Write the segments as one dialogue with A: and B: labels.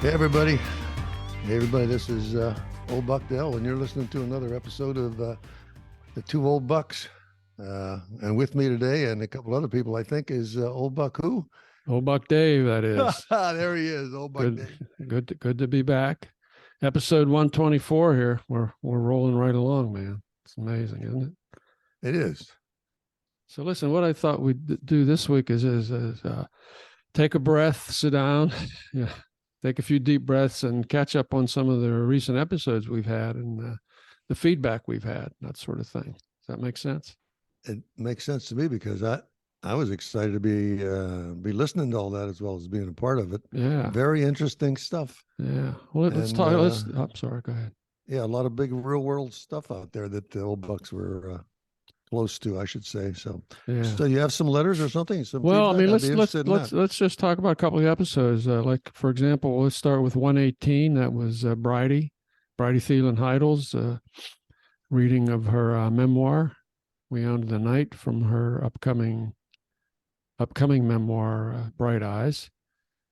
A: Hey everybody, this is Old Buck Dell, and you're listening to another episode of the Two Old Bucks. And with me today, and a couple other people, I think, is Old Buck who?
B: Old Buck Dave, that is.
A: There he is, Old Buck Dave.
B: Good to be back. Episode 124 here. We're rolling right along, man. It's amazing, isn't it?
A: It is.
B: So listen, what I thought we'd do this week is take a breath, sit down, take a few deep breaths, and catch up on some of the recent episodes we've had and the feedback we've had, that sort of thing. Does that make sense?
A: It makes sense to me because I was excited to be listening to all that as well as being a part of it.
B: Yeah.
A: Very interesting stuff.
B: Yeah. Well, let's talk. I'm sorry. Go ahead.
A: Yeah, a lot of big real world stuff out there that the Old Bucks were close to, I should say. So,
B: yeah.
A: So you have some letters or something?
B: Well, feedback? I mean, let's just talk about a couple of episodes. Like for example, let's start with 118. That was Bridie Thielen Heidel's reading of her memoir, We Owned the Night, from her upcoming memoir, Bright Eyes.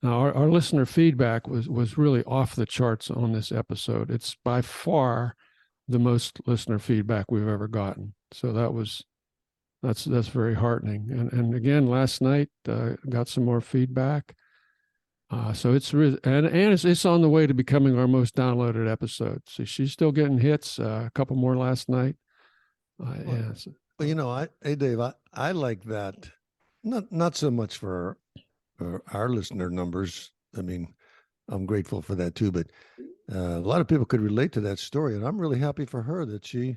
B: Now, our listener feedback was really off the charts on this episode. It's by far the most listener feedback we've ever gotten. So that's very heartening. And again, last night got some more feedback. So it's it's on the way to becoming our most downloaded episode. So she's still getting hits. A couple more last night.
A: Well, hey Dave, I like that. Not so much for our listener numbers. I mean, I'm grateful for that too, but a lot of people could relate to that story, and I'm really happy for her that she,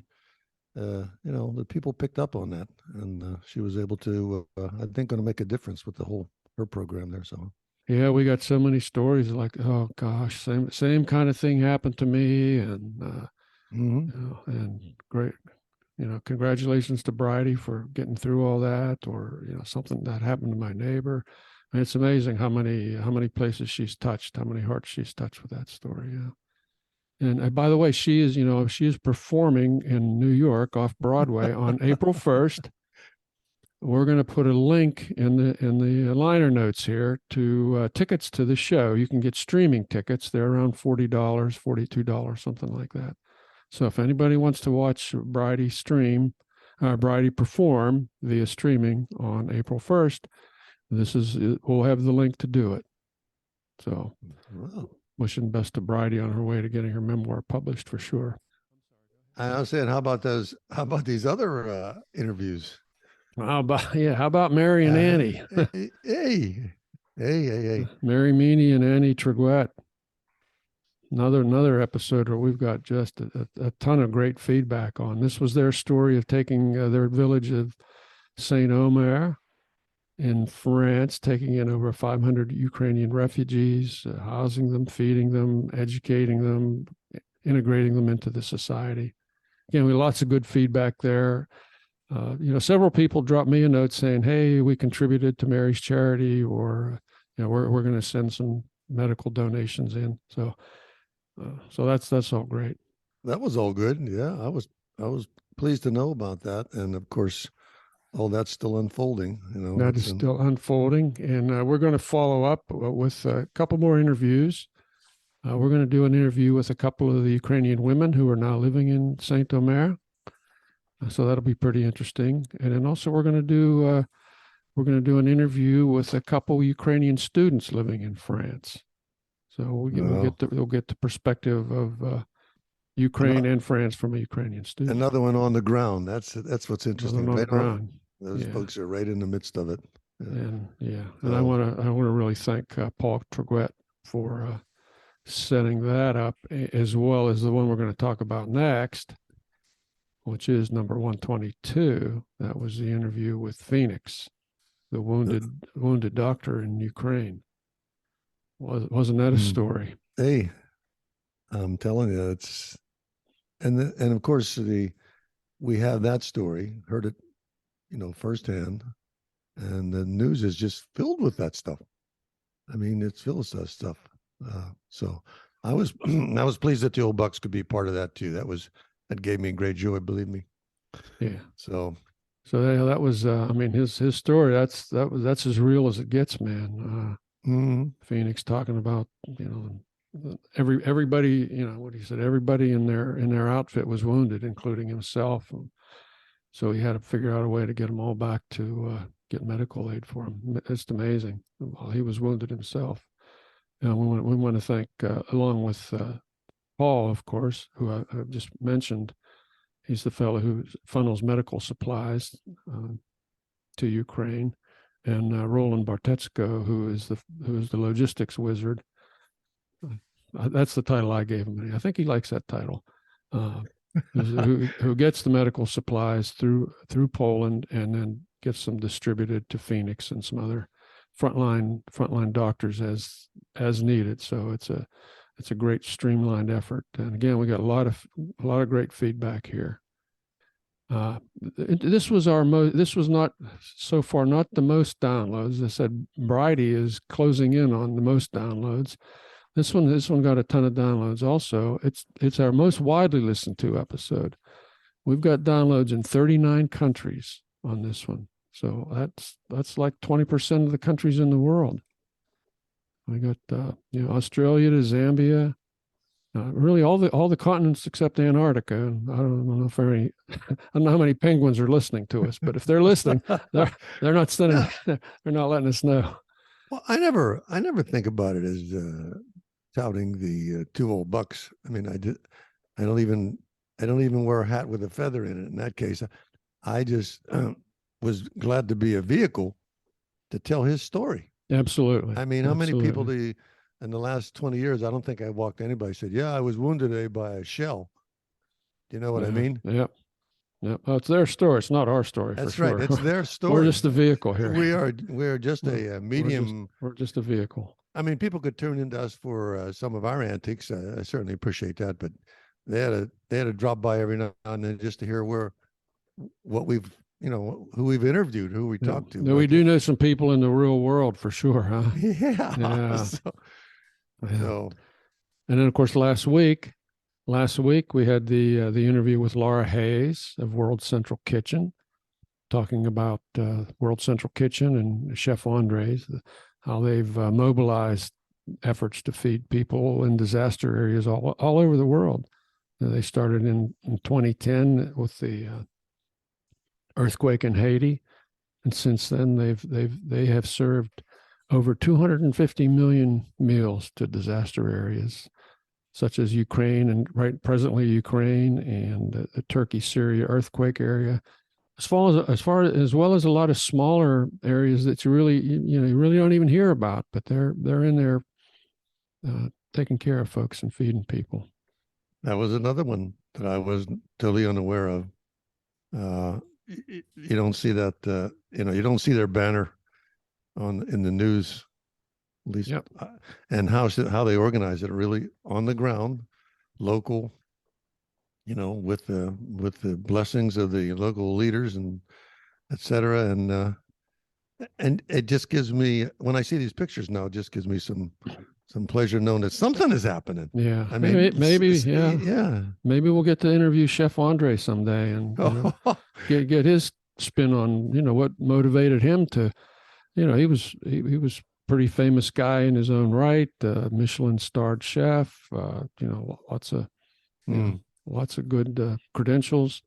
A: the people picked up on that, and she was able to, I think, going to make a difference with her program there. So
B: yeah, we got so many stories like, oh gosh, same kind of thing happened to me, and and great. Congratulations to Bridie for getting through all that, or something that happened to my neighbor. And it's amazing how many places she's touched, how many hearts she's touched with that story. Yeah. And by the way, she is performing in New York off Broadway on April 1st. We're going to put a link in the liner notes here to tickets to the show. You can get streaming tickets. They're around $40, $42, something like that. So if anybody wants to watch Bridie perform via streaming on April 1st, we'll have the link to do it. So wishing best to Bridie on her way to getting her memoir published for sure.
A: I was saying, how about these other interviews?
B: How about Mary and Annie?
A: Hey.
B: Mary Meany and Annie Triguet. Another episode where we've got just a ton of great feedback on. This was their story of taking their village of St-Omer in France, taking in over 500 Ukrainian refugees, housing them, feeding them, educating them, integrating them into the society. Again, we had lots of good feedback there. Several people dropped me a note saying, "Hey, we contributed to Mary's charity," or we're going to send some medical donations in. So that's all great.
A: That was all good. Yeah, I was pleased to know about that, and of course, all that's still unfolding.
B: That is still unfolding, and we're going to follow up with a couple more interviews. We're going to do an interview with a couple of the Ukrainian women who are now living in St-Omer. So that'll be pretty interesting. And then also we're going to do an interview with a couple Ukrainian students living in France. So we'll get the perspective of Ukraine and France from a Ukrainian student.
A: Another one on the ground. That's what's interesting.
B: On the ground.
A: Those folks are right in the midst of it.
B: And I want to really thank Paul Triguet for setting that up, as well as the one we're going to talk about next, which is number 122. That was the interview with Phoenix, the wounded doctor in Ukraine. Wasn't that a story?
A: Hey, I'm telling you, it's and of course we have that story, heard it, firsthand, and the news is just filled with that stuff. I mean, it's filled with that stuff. So I was pleased that the Old Bucks could be part of that too. That gave me great joy, believe me.
B: Yeah.
A: So
B: that was his story. That's as real as it gets, man. Phoenix talking about everybody, what he said, everybody in their outfit was wounded, including himself. And so he had to figure out a way to get them all back to get medical aid for him. It's amazing. Well, he was wounded himself. And we want to thank, along with Paul, of course, who I've just mentioned. He's the fellow who funnels medical supplies to Ukraine, and Roland Bartetsko, who is the logistics wizard. That's the title I gave him. I think he likes that title. Who gets the medical supplies through Poland and then gets them distributed to Phoenix and some other frontline doctors as needed. So it's a great streamlined effort. And again, we got a lot of great feedback here. This was not so far not the most downloads. As I said, Bridie is closing in on the most downloads. This one got a ton of downloads also. It's our most widely listened to episode. We've got downloads in 39 countries on this one. So that's like 20% of the countries in the world. We got Australia to Zambia, really all the continents except Antarctica. I don't know if I don't know how many penguins are listening to us, but if they're listening, they're not sending, they're not letting us know.
A: Well, I never think about it as touting the two old bucks. I mean, I don't even wear a hat with a feather in it. In that case, I just was glad to be a vehicle to tell his story.
B: Absolutely.
A: I mean, how many people in the last 20 years, I don't think I walked anybody said, yeah, I was wounded today by a shell. Do you know what I mean?
B: Yep. Well, it's their story. It's not our story.
A: That's
B: for
A: right.
B: Sure.
A: It's their story.
B: We're just a vehicle here.
A: We're just a medium.
B: We're just a vehicle.
A: I mean, people could tune into us for some of our antics. I certainly appreciate that, but they had to drop by every now and then just to hear what we've, who we've interviewed, who we talked to.
B: We do know some people in the real world for sure, huh?
A: Yeah.
B: So, and then of course last week we had the interview with Laura Hayes of World Central Kitchen, talking about World Central Kitchen and Chef Andrés, how they've mobilized efforts to feed people in disaster areas all over the world. They started in 2010 with the earthquake in Haiti, and since then they have served over 250 million meals to disaster areas such as Ukraine and presently Ukraine and the Turkey-Syria earthquake area, as well as a lot of smaller areas that you really don't even hear about, but they're in there taking care of folks and feeding people.
A: That was another one that I was totally unaware of. You don't see that, you don't see their banner in the news, at least.
B: Yep.
A: And how they organize it, really on the ground, local, with the blessings of the local leaders and et cetera. And it just gives me, when I see these pictures now, it just gives me some pleasure knowing that something is happening.
B: Yeah.
A: I mean,
B: maybe we'll get to interview Chef Andrés someday and get his spin on, what motivated him to, he was pretty famous guy in his own right, Michelin starred chef, lots of good credentials,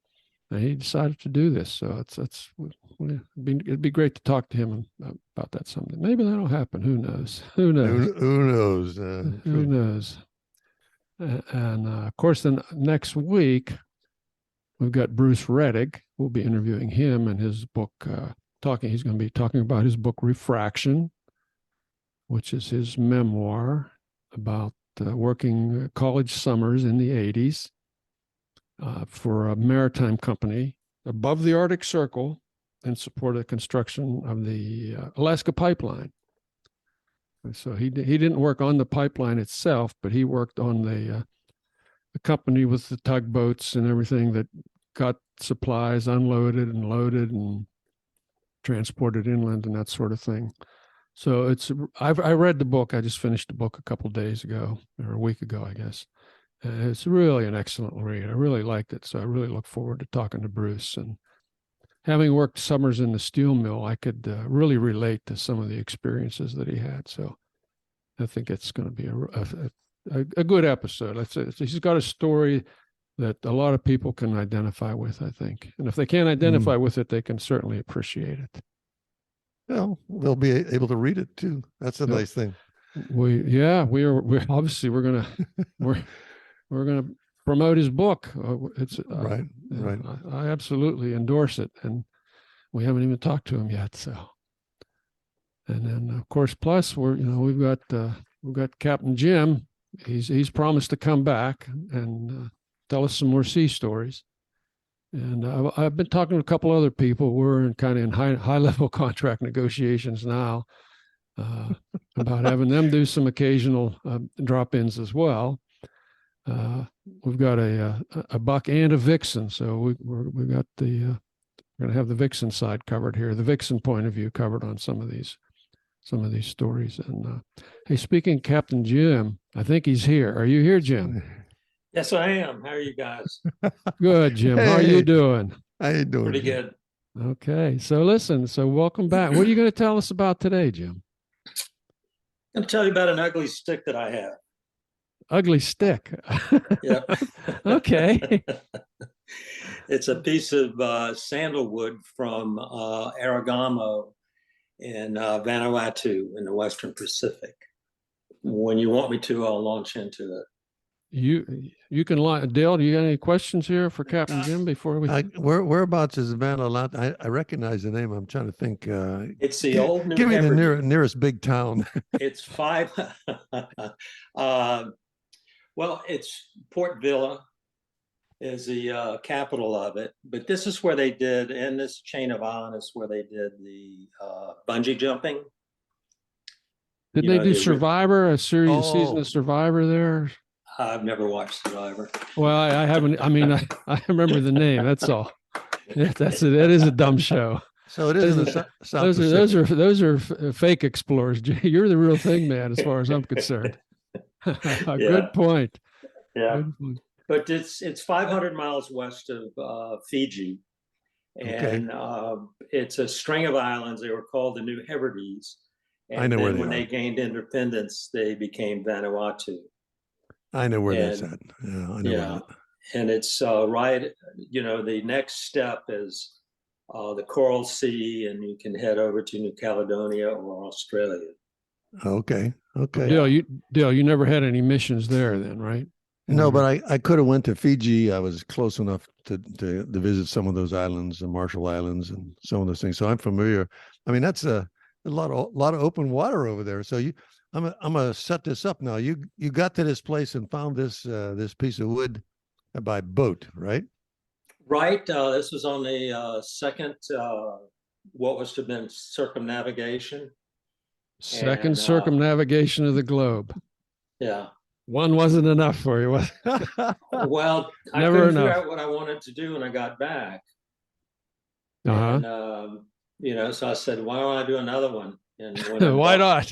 B: and he decided to do this. So it'd be great to talk to him about that someday. Maybe that'll happen. Who knows? Who knows? Who knows? And of course, then next week we've got Bruce Reddick. We'll be interviewing him and his book. He's going to be talking about his book Refraction, which is his memoir about working college summers in the 80s for a maritime company above the Arctic Circle in support of the construction of the Alaska pipeline. So he didn't work on the pipeline itself, but he worked on the company with the tugboats and everything that got supplies unloaded and loaded and transported inland and that sort of thing. So I read the book. I just finished the book a couple of days ago, or a week ago, I guess. It's really an excellent read. I really liked it. So I really look forward to talking to Bruce. And having worked summers in the steel mill, I could really relate to some of the experiences that he had. So I think it's going to be a good episode. He's got a story that a lot of people can identify with, I think. And if they can't identify with it, they can certainly appreciate it.
A: Well, they'll be able to read it too. That's a nice thing.
B: We're obviously we're gonna promote his book. It's
A: right.
B: I absolutely endorse it, and we haven't even talked to him yet. So, and then of course, plus we've got Captain Jim. He's promised to come back and tell us some more sea stories. And I've been talking to a couple other people. We're in high level contract negotiations now about having them do some occasional drop-ins as well. We've got a buck and a vixen, so we've got we're going to have the vixen side covered here, the vixen point of view covered on some of these stories. And hey, speaking of Captain Jim, I think he's here. Are you here, Jim?
C: Yes, I am. How are you guys?
B: Good, Jim. How are you doing?
A: How you doing?
C: Pretty good.
B: Okay. So listen, welcome back. What are you going to tell us about today, Jim?
C: I'm going to tell you about an ugly stick that I have.
B: Ugly stick.
C: Yeah.
B: Okay.
C: It's a piece of sandalwood from Aragamo in Vanuatu in the Western Pacific. When you want me to, I'll launch into it.
B: You can Dale, do you got any questions here for Captain Jim before we
A: whereabouts is Vanuatu? I recognize the name. I'm trying to think.
C: It's the old New
A: Give me
C: Hebrides.
A: the nearest big town.
C: It's it's Port Vila is the capital of it, but this is where they did, in this chain of islands, where they did the bungee jumping.
B: Did they do Survivor, a season of Survivor there?
C: I've never watched Survivor.
B: Well, I haven't. I mean, I remember the name. That's all. That is a dumb show.
A: So it is.
B: Those are fake explorers. You're the real thing, man, as far as I'm concerned. Good point.
C: Yeah, but it's 500 miles west of Fiji, and it's a string of islands. They were called the New Hebrides, and
A: I know where
C: when they gained independence, they became Vanuatu.
A: I know where that's at. Yeah, I know.
C: Yeah, and it's right. The next step is the Coral Sea, and you can head over to New Caledonia or Australia.
A: Okay.
B: Dale, you never had any missions there, then, right?
A: No, but I could have went to Fiji. I was close enough to visit some of those islands, the Marshall Islands, and some of those things. So I'm familiar. I mean, that's a lot of open water over there. So I'm gonna set this up now. You got to this place and found this piece of wood by boat, right?
C: Right. This was on the second, what was to have been circumnavigation.
B: Second circumnavigation of the globe.
C: Yeah.
B: One wasn't enough for you.
C: Well, I couldn't figure out what I wanted to do when I got back. And, so I said, why don't I do another one? And
B: why not?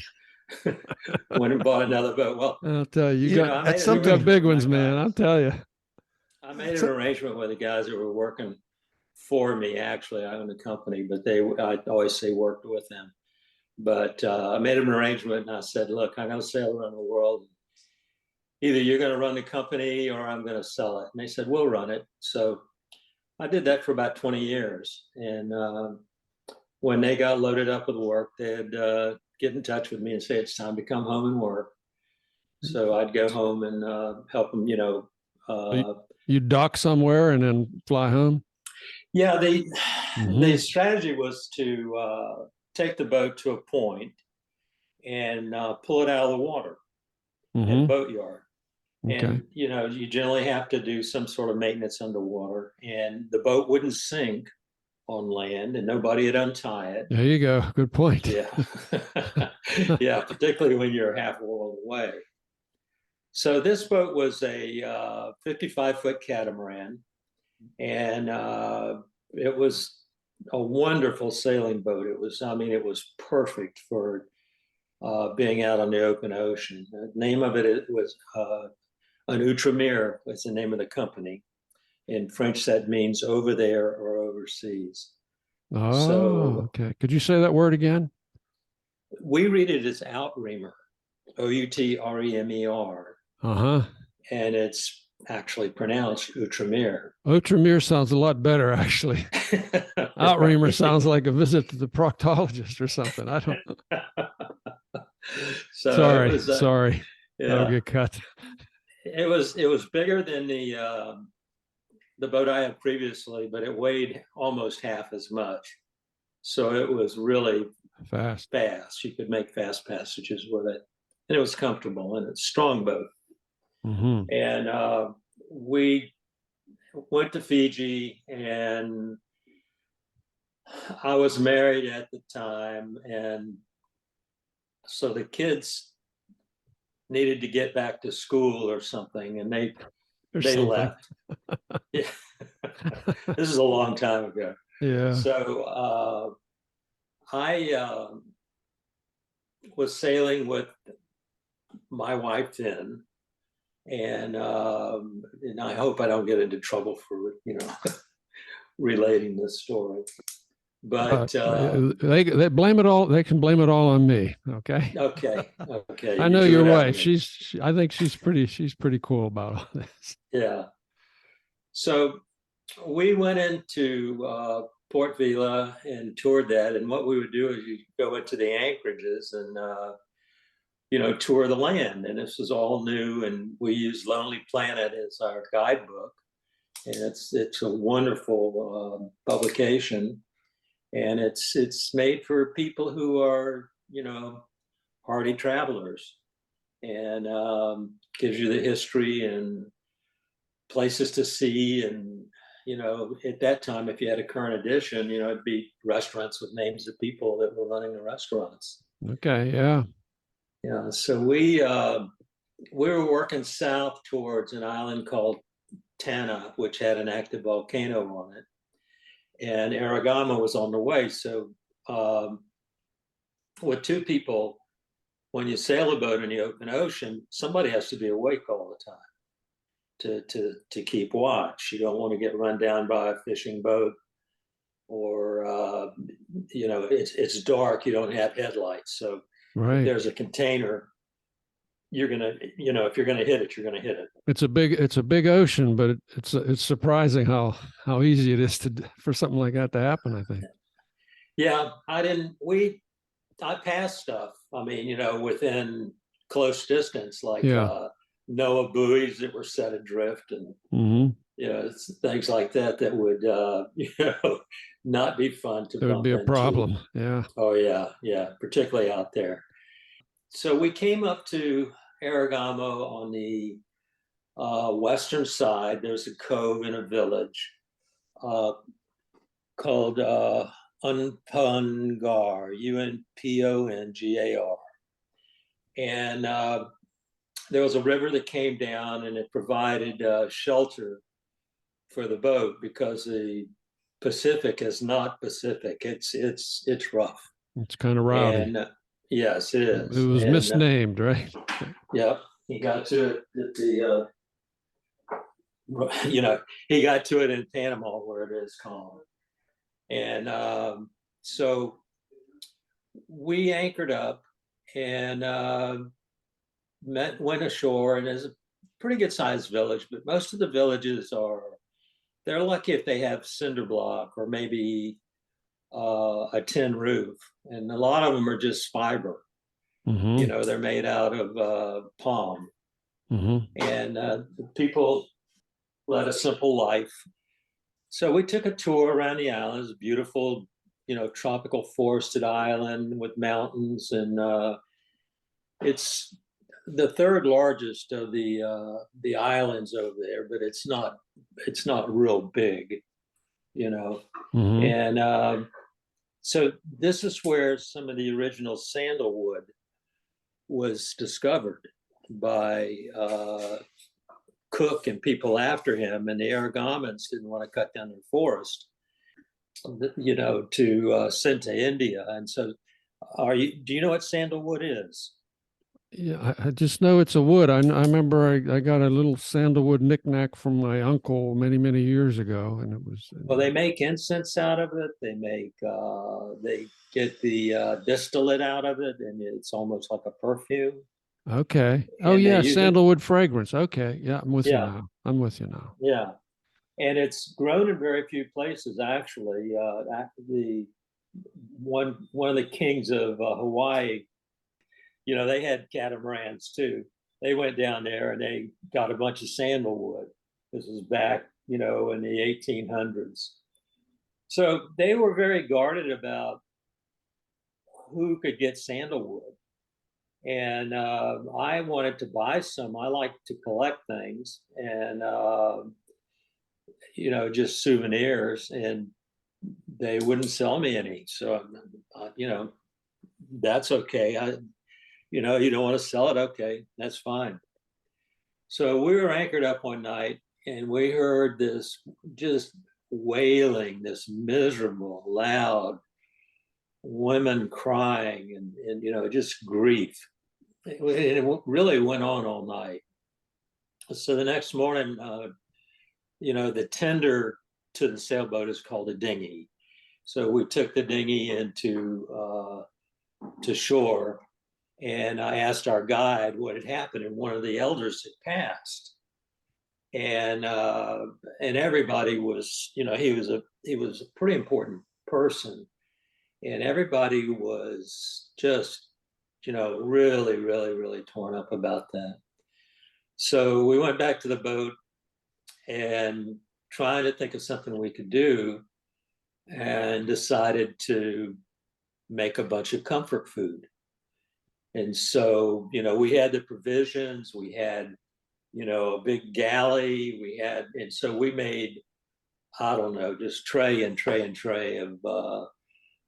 C: Went and bought another boat. Well,
B: I'll tell you, you got big ones, man. I'll tell you.
C: I made an arrangement with the guys that were working for me. Actually, I owned a company, but I always say worked with them. But I made an arrangement, and I said, look, I'm going to sail around the world. Either you're going to run the company or I'm going to sell it. And they said, we'll run it. So I did that for about 20 years. And when they got loaded up with work, they'd get in touch with me and say, it's time to come home and work. So I'd go home and help them,
B: you dock somewhere and then fly home?
C: Yeah, the strategy was to take the boat to a point and pull it out of the water at a boat yard.
B: Okay.
C: And, you generally have to do some sort of maintenance underwater, and the boat wouldn't sink on land and nobody would untie it.
B: There you go. Good point.
C: Yeah. Yeah, particularly when you're half a world away. So this boat was a 55-foot catamaran, and it was a wonderful sailing boat. It was perfect for being out on the open ocean. The name of it was Outremer, was the name of the company. In French, that means over there or overseas.
B: Oh, okay. Could you say that word again?
C: We read it as Outremer, Outremer.
B: Uh-huh.
C: and it's actually pronounced Outremer.
B: Outremer sounds a lot better, actually. Outremer sounds like a visit to the proctologist or something. I don't know.
C: So
B: sorry,
C: it was,
B: sorry. That'll
C: yeah,
B: get cut.
C: it was bigger than the boat I had previously, but it weighed almost half as much. So it was really
B: Fast.
C: You could make fast passages with it, and it was comfortable, and it's a strong boat.
B: Mm-hmm.
C: And we went to Fiji, and I was married at the time, and so the kids needed to get back to school or something, and they
B: something.
C: left. Yeah. This is a long time ago.
B: Yeah.
C: So I was sailing with my wife then, and I hope I don't get into trouble for relating this story. But
B: they blame it all. They can blame it all on me. Okay.
C: Okay.
B: I know your wife. I think she's pretty cool about all this.
C: Yeah. So we went into Port Vila and toured that. And what we would do is you go into the anchorages and tour the land. And this was all new. And we used Lonely Planet as our guidebook. And it's a wonderful publication. And it's made for people who are, hardy travelers, and gives you the history and places to see. And, at that time, if you had a current edition, it'd be restaurants with names of people that were running the restaurants.
B: Okay. Yeah.
C: Yeah. So we were working south towards an island called Tana, which had an active volcano on it. And Aragama was on the way. So with two people, when you sail a boat in the open ocean, somebody has to be awake all the time to keep watch. You don't want to get run down by a fishing boat, or it's dark. You don't have headlights, so if there's a container, you're gonna, if you're gonna hit it, you're gonna hit it.
B: It's a big ocean, but it's surprising how easy it is for something like that to happen, I think.
C: Yeah, I passed stuff. I mean, within close distance, like NOAA buoys that were set adrift, and things like that would not be fun to.
B: There would be a problem. Yeah.
C: Oh yeah, particularly out there. So we came up to Aragamo on the western side. There's a cove in a village called Unpongar, Unpongar. And there was a river that came down, and it provided shelter for the boat, because the Pacific is not Pacific. It's rough.
B: It's kind of rowdy.
C: And yes, it is.
B: It was misnamed, right?
C: Yeah, he got to it at the he got to it in Panama, where it is calm. And so we anchored up and went ashore, and there's a pretty good sized village, but most of the villages they're lucky if they have cinder block or maybe a tin roof, and a lot of them are just fiber.
B: Mm-hmm.
C: They're made out of palm.
B: Mm-hmm.
C: And the people led a simple life. So we took a tour around the island. It's a beautiful, tropical forested island with mountains, and it's the third largest of the islands over there, but it's not real big,
B: Mm-hmm.
C: And so this is where some of the original sandalwood was discovered by Cook and people after him, and the Aragamans didn't want to cut down their forest, to send to India. And so, do you know what sandalwood is?
B: Yeah, I just know it's a wood. I remember I got a little sandalwood knickknack from my uncle many years ago, and it was.
C: Well, they make incense out of it. They get the distillate out of it, and it's almost like a perfume.
B: Okay. Oh
C: and they
B: yeah,
C: use it.
B: sandalwood fragrance. Okay. Yeah, I'm with you
C: Yeah,
B: now. I'm with you now.
C: yeah. And it's grown in very few places, actually. The one of the kings of Hawaii, they had catamarans too. They went down there and they got a bunch of sandalwood. This was back, in the 1800s. So they were very guarded about who could get sandalwood. And I wanted to buy some. I like to collect things and, just souvenirs. And they wouldn't sell me any. So, that's okay. You don't want to sell it. Okay, that's fine. So we were anchored up one night and we heard this just wailing, this miserable, loud women crying and just grief. It really went on all night. So the next morning, the tender to the sailboat is called a dinghy. So we took the dinghy into to shore, and I asked our guide what had happened, and one of the elders had passed, and everybody was, he was a pretty important person, and everybody was just, really, really, really torn up about that. So we went back to the boat and trying to think of something we could do, and decided to make a bunch of comfort food. And so, we had the provisions, we had, a big galley, and so we made, I don't know, just tray and tray and tray of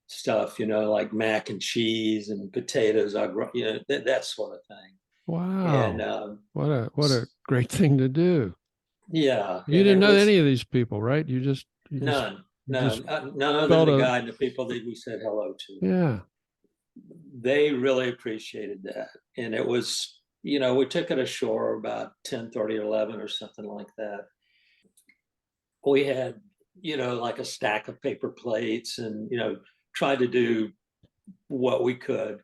C: stuff, like mac and cheese and potatoes, that sort of thing. And
B: Wow. What a great thing to do.
C: yeah,
B: You
C: and
B: didn't
C: it
B: know
C: was
B: any of these people, right?
C: none,
B: You just
C: none other than
B: felt
C: the
B: a
C: guy and the people that we said hello to.
B: yeah.
C: They really appreciated that. And it was, we took it ashore about 10:30 or 11 or something like that. We had, like a stack of paper plates and, tried to do what we could.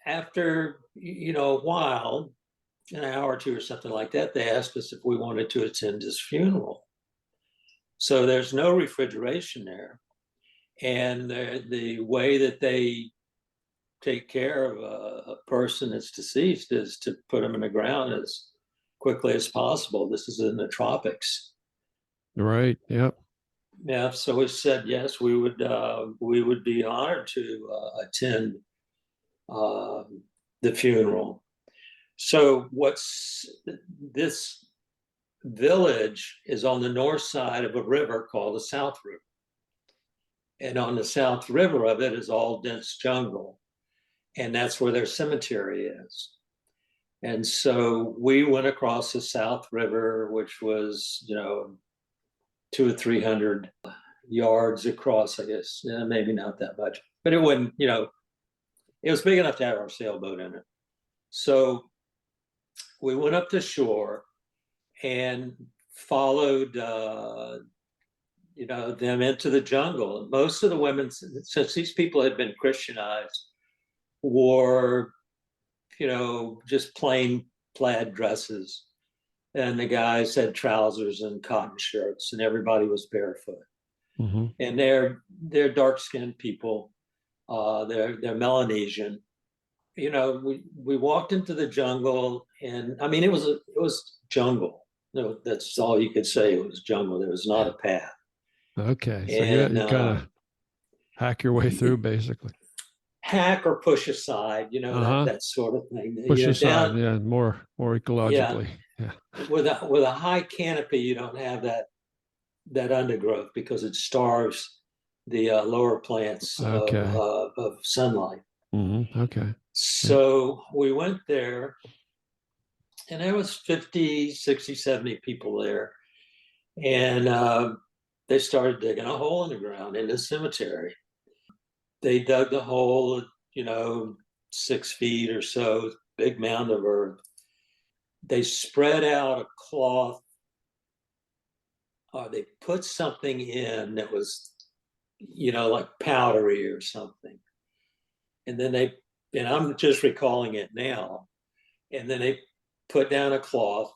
C: After, a while, an hour or two or something like that, they asked us if we wanted to attend his funeral. So there's no refrigeration there. And the way that they take care of a person that's deceased is to put them in the ground as quickly as possible. This is in the tropics.
B: Right. Yep.
C: Yeah, so we said yes, we would be honored to attend uh, the funeral. So what's this village is on the north side of a river called the South River. And on the South River of it is all dense jungle. And that's where their cemetery is. And so we went across the South River, which was, 200 or 300 yards across, I guess. Maybe not that much, but it wouldn't, it was big enough to have our sailboat in it. So we went up to shore and followed, them into the jungle. Most of the women, since these people had been Christianized, wore, just plain plaid dresses. And the guys had trousers and cotton shirts, and everybody was barefoot.
B: Mm-hmm.
C: And they're dark-skinned people. They're Melanesian. We walked into the jungle, and I mean it was jungle. That's all you could say. It was jungle. There was not a path.
B: Okay. So
C: And
B: you kind of hack your way through basically.
C: hack or push aside, that sort of thing.
B: Push aside,
C: down,
B: yeah, more ecologically. Yeah.
C: With a high canopy, you don't have that undergrowth because it starves the lower plants
B: Okay.
C: of sunlight.
B: Mm-hmm. Okay.
C: So we went there, and there was 50, 60, 70 people there. And they started digging a hole in the ground in the cemetery. They dug the hole, 6 feet or so, big mound of earth. They spread out a cloth, or they put something in that was, like powdery or something. And then they and I'm just recalling it now. And then they put down a cloth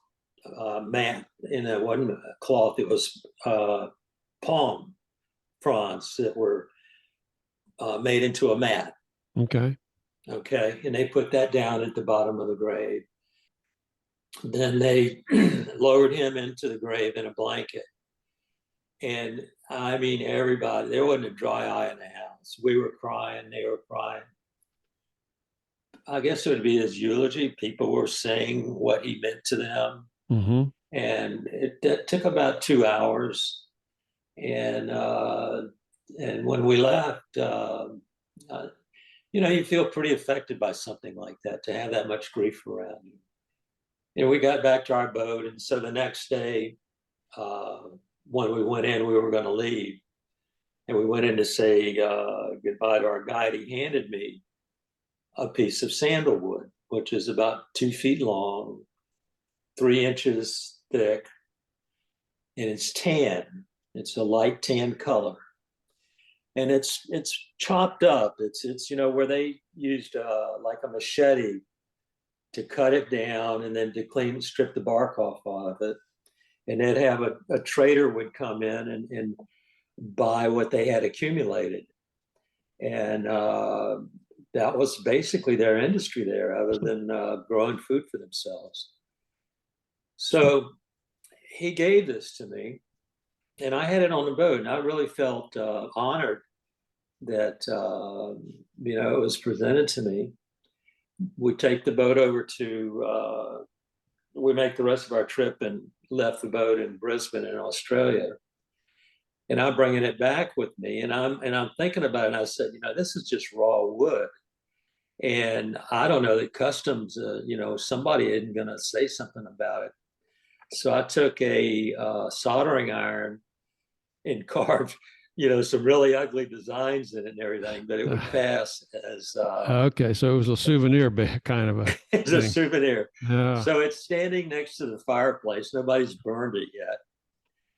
C: mat, and it wasn't a cloth, it was palm fronds that were made into a mat.
B: Okay.
C: Okay. And they put that down at the bottom of the grave. Then they lowered him into the grave in a blanket. And I mean, everybody, there wasn't a dry eye in the house. We were crying, they were crying. I guess it would be his eulogy. People were saying what he meant to them.
B: Mm-hmm.
C: And it took about 2 hours. And when we left, you feel pretty affected by something like that, to have that much grief around you. And we got back to our boat, and so the next day, when we went in, we were going to leave, and we went in to say goodbye to our guide. He handed me a piece of sandalwood, which is about 2 feet long, 3 inches thick, and it's tan. It's a light tan color, and it's chopped up. It's where they used like a machete to cut it down, and then to strip the bark off of it. And they'd have a trader would come in and buy what they had accumulated. And that was basically their industry there, other than growing food for themselves. So he gave this to me, and I had it on the boat, and I really felt honored that it was presented to me. We take the boat over to, we make the rest of our trip and left the boat in Brisbane in Australia. And I'm bringing it back with me, and I'm thinking about it. And I said, this is just raw wood, and I don't know that customs, somebody isn't going to say something about it. So I took a soldering iron and carved some really ugly designs in it and everything, but it would pass as
B: okay, so it was a souvenir kind of a
C: it's a souvenir.
B: Yeah.
C: So it's standing next to the fireplace. Nobody's burned it yet,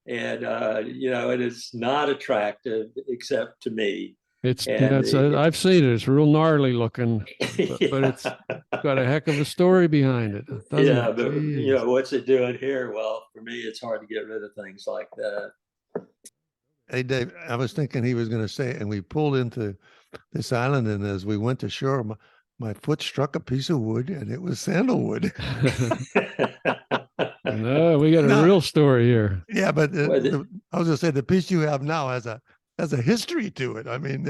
C: and it is not attractive except to me.
B: I've seen it. It's real gnarly looking, but it's got a heck of a story behind it, doesn't it?
C: But
B: Jeez.
C: what's it doing here? Well, for me, it's hard to get rid of things like that.
A: Hey, Dave, I was thinking he was going to say, and we pulled into this island, and as we went ashore, my foot struck a piece of wood, and it was sandalwood.
B: No, we got a real story here.
A: Yeah, but I was going to say the piece you have now has a history to it. I mean,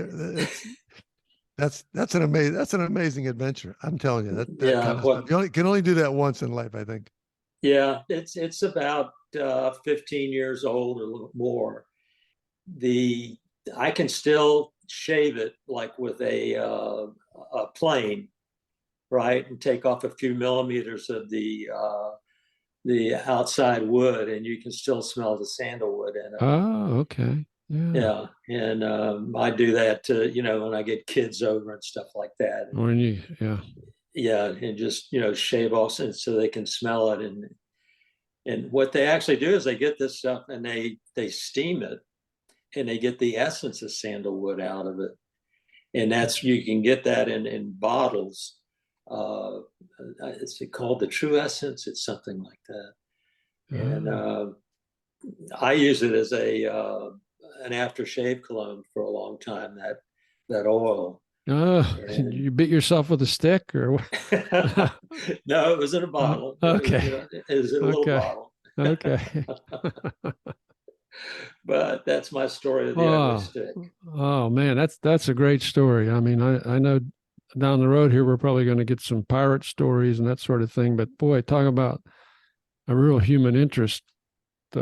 A: that's an amazing adventure. I'm telling you, that kind of stuff. You can only do that once in life, I think.
C: Yeah, it's about 15 years old or a little more. I can still shave it like with a plane, right, and take off a few millimeters of the outside wood, and you can still smell the sandalwood in it.
B: Oh, okay.
C: Yeah, and I do that to when I get kids over and stuff like that. And just shave off so they can smell it, and what they actually do is they get this stuff and they steam it, and they get the essence of sandalwood out of it, and you can get that in bottles. It's called the True Essence. It's something like that, and I use it as an aftershave cologne for a long time. That oil.
B: You bit yourself with a stick, or what?
C: No, it was in a bottle.
B: Okay,
C: it was in a little bottle.
B: Okay.
C: But that's my story of the ugly stick.
B: Oh man, that's a great story. I mean, I know down the road here we're probably going to get some pirate stories and that sort of thing. But boy, talk about a real human interest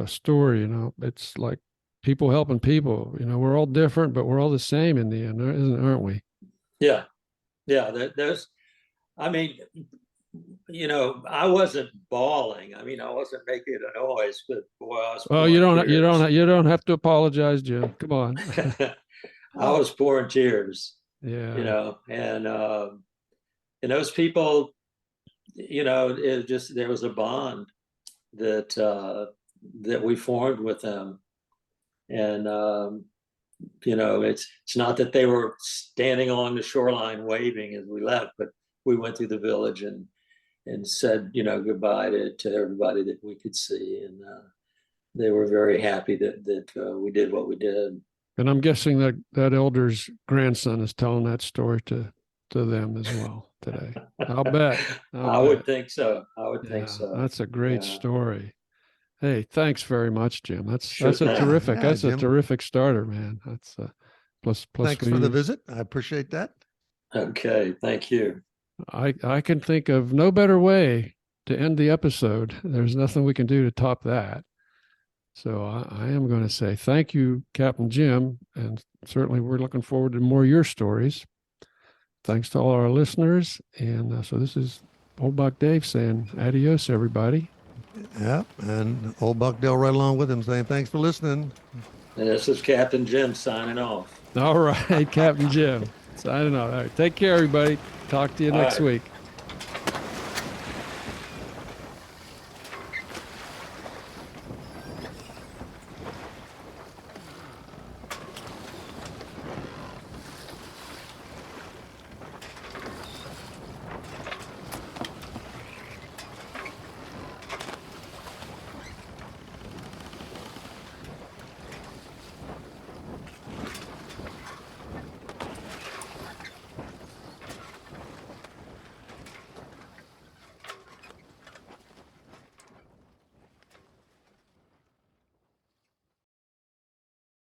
B: story. It's like people helping people. We're all different, but we're all the same in the end, aren't we?
C: Yeah. There's, I mean, I wasn't bawling. I mean, I wasn't making a noise, but boy, I was.
B: Oh, you don't have to apologize, Jim. Come on.
C: I was pouring tears.
B: Yeah.
C: And those people, it just, there was a bond that we formed with them, and it's not that they were standing along the shoreline waving as we left, but we went through the village and said, goodbye to everybody that we could see. And they were very happy that we did what we did.
B: And I'm guessing that elder's grandson is telling that story to them as well today. I'll bet.
C: I would think so.
B: That's a great story. Hey, thanks very much, Jim. That's a terrific.
A: Yeah,
B: that's
A: Jim.
B: a terrific starter, man. That's plus.
A: Thanks for the visit. I appreciate that.
C: Okay, thank you.
B: I can think of no better way to end the episode. There's nothing we can do to top that. So I am going to say thank you, Captain Jim, and certainly we're looking forward to more of your stories. Thanks to all our listeners. And so this is Old Buck Dave saying adios, everybody.
A: Yeah, and old Buckdale right along with him saying thanks for listening.
C: And this is Captain Jim signing off.
B: All right, Captain Jim signing off. All right, take care, everybody. Talk to you next week.